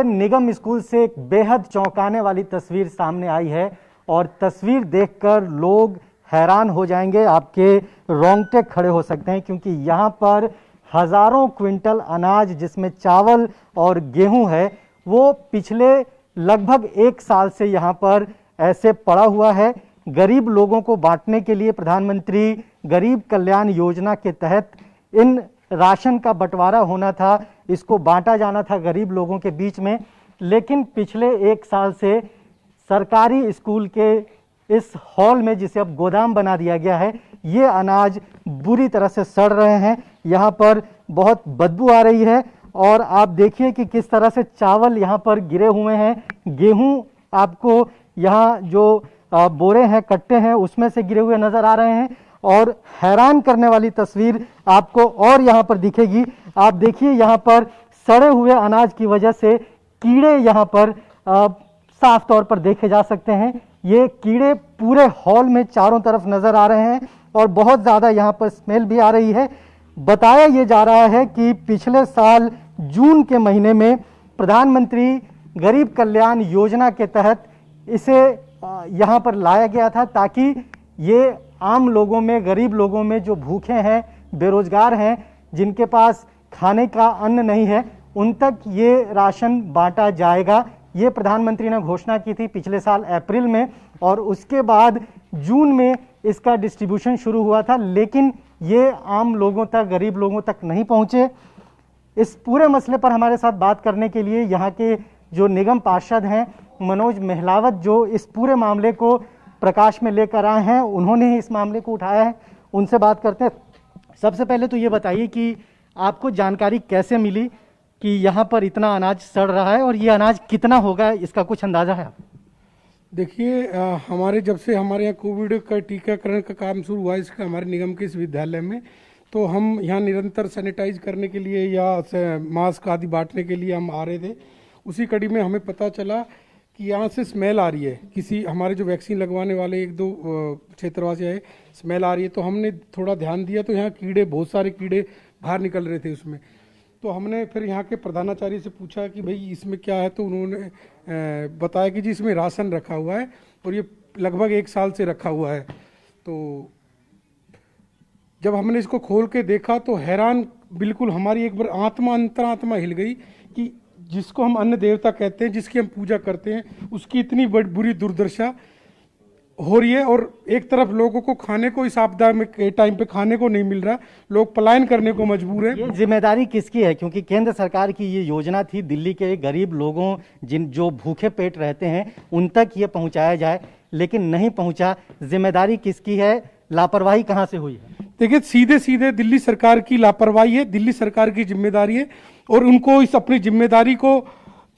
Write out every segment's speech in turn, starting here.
निगम school से एक बेहद चौंकाने वाली तस्वीर सामने आई है और तस्वीर देखकर लोग हैरान हो जाएंगे, आपके रोंगटे खड़े हो सकते हैं, क्योंकि यहाँ पर हजारों क्विंटल अनाज जिसमें चावल और गेहूं है वो पिछले लगभग एक साल से यहाँ पर ऐसे पड़ा हुआ है। गरीब लोगों को बांटने के लिए प्रधानमंत्री गरीब कल्याण योजना के तहत इन राशन का बंटवारा होना था, इसको बांटा जाना था गरीब लोगों के बीच में, लेकिन पिछले एक साल से सरकारी स्कूल के इस हॉल में, जिसे अब गोदाम बना दिया गया है, ये अनाज बुरी तरह से सड़ रहे हैं। यहाँ पर बहुत बदबू आ रही है और आप देखिए कि किस तरह से चावल यहाँ पर गिरे हुए हैं, गेहूं आपको यहाँ जो बोरे हैं, कट्टे हैं, उसमें से गिरे हुए नजर आ रहे हैं। और हैरान करने वाली तस्वीर आपको और यहाँ पर दिखेगी। आप देखिए यहाँ पर सड़े हुए अनाज की वजह से कीड़े यहाँ पर साफ तौर पर देखे जा सकते हैं। ये कीड़े पूरे हॉल में चारों तरफ नजर आ रहे हैं और बहुत ज़्यादा यहाँ पर स्मेल भी आ रही है। बताया ये जा रहा है कि पिछले साल जून के महीने में प्रधानमंत्री गरीब कल्याण योजना के तहत इसे यहाँ पर लाया गया था ताकि ये आम लोगों में, गरीब लोगों में जो भूखे हैं, बेरोजगार हैं, जिनके पास खाने का अन्न नहीं है, उन तक ये राशन बांटा जाएगा। ये प्रधानमंत्री ने घोषणा की थी पिछले साल अप्रैल में और उसके बाद जून में इसका डिस्ट्रीब्यूशन शुरू हुआ था, लेकिन ये आम लोगों तक, गरीब लोगों तक नहीं पहुंचे। इस पूरे मसले पर हमारे साथ बात करने के लिए यहाँ के जो निगम पार्षद हैं मनोज महलावत, जो इस पूरे मामले को प्रकाश में लेकर आए हैं, उन्होंने ही इस मामले को उठाया है, उनसे बात करते हैं। सबसे पहले तो ये बताइए कि आपको जानकारी कैसे मिली कि यहाँ पर इतना अनाज सड़ रहा है और ये अनाज कितना होगा, इसका कुछ अंदाजा है? देखिए, हमारे जब से हमारे यहाँ कोविड का टीकाकरण का काम शुरू हुआ इसका हमारे निगम के इस विद्यालय में, तो हम यहाँ निरंतर सैनिटाइज करने के लिए या मास्क आदि बांटने के लिए हम आ रहे थे। उसी कड़ी में हमें पता चला कि यहाँ से स्मेल आ रही है, किसी हमारे जो वैक्सीन लगवाने वाले एक दो क्षेत्रवासी है, स्मेल आ रही है। तो हमने थोड़ा ध्यान दिया तो यहाँ कीड़े, बहुत सारे कीड़े बाहर निकल रहे थे उसमें। तो हमने फिर यहाँ के प्रधानाचार्य से पूछा कि भाई इसमें क्या है, तो उन्होंने बताया कि जी इसमें राशन रखा हुआ है और ये लगभग एक साल से रखा हुआ है। तो जब हमने इसको खोल के देखा तो हैरान, बिल्कुल हमारी एक बार अंतरात्मा हिल गई कि जिसको हम अन्न देवता कहते हैं, जिसकी हम पूजा करते हैं, उसकी इतनी बुरी दुर्दशा हो रही है। और एक तरफ लोगों को खाने को इस आपदा में के टाइम पे खाने को नहीं मिल रहा, लोग पलायन करने को मजबूर हैं। ये जिम्मेदारी किसकी है? क्योंकि केंद्र सरकार की ये योजना थी दिल्ली के गरीब लोगों, जो भूखे पेट रहते हैं, उन तक ये पहुंचाया जाए, लेकिन नहीं पहुंचा। जिम्मेदारी किसकी है? लापरवाही कहाँ से हुई है? देखिए, सीधे सीधे दिल्ली सरकार की लापरवाही है, दिल्ली सरकार की जिम्मेदारी है और उनको इस अपनी जिम्मेदारी को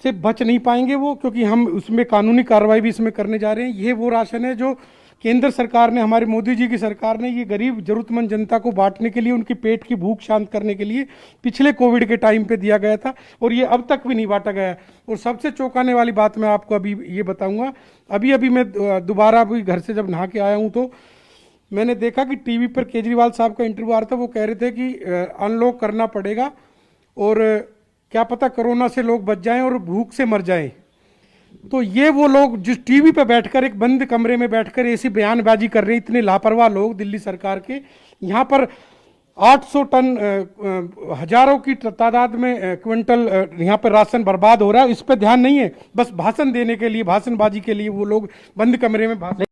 से बच नहीं पाएंगे वो, क्योंकि हम उसमें कानूनी कार्रवाई भी इसमें करने जा रहे हैं। ये वो राशन है जो केंद्र सरकार ने, हमारे मोदी जी की सरकार ने, ये गरीब जरूरतमंद जनता को बांटने के लिए, उनके पेट की भूख शांत करने के लिए पिछले कोविड के टाइम पे दिया गया था और ये अब तक भी नहीं बांटा गया। और सबसे चौंकाने वाली बात मैं आपको अभी ये बताऊंगा। अभी मैं दोबारा अभी घर से जब नहा के आया हूँ तो मैंने देखा कि टीवी पर केजरीवाल साहब का इंटरव्यू आ रहा था। वो कह रहे थे कि अनलॉक करना पड़ेगा और क्या पता कोरोना से लोग बच जाएं और भूख से मर जाएं। तो ये वो लोग जिस टीवी पे बैठकर, एक बंद कमरे में बैठकर ऐसी बयानबाजी कर रहे हैं, इतने लापरवाह लोग दिल्ली सरकार के। यहाँ पर 800 टन, हजारों की तादाद में क्विंटल यहाँ पर राशन बर्बाद हो रहा है, इस पर ध्यान नहीं है। बस भाषण देने के लिए, भाषणबाजी के लिए वो लोग बंद कमरे में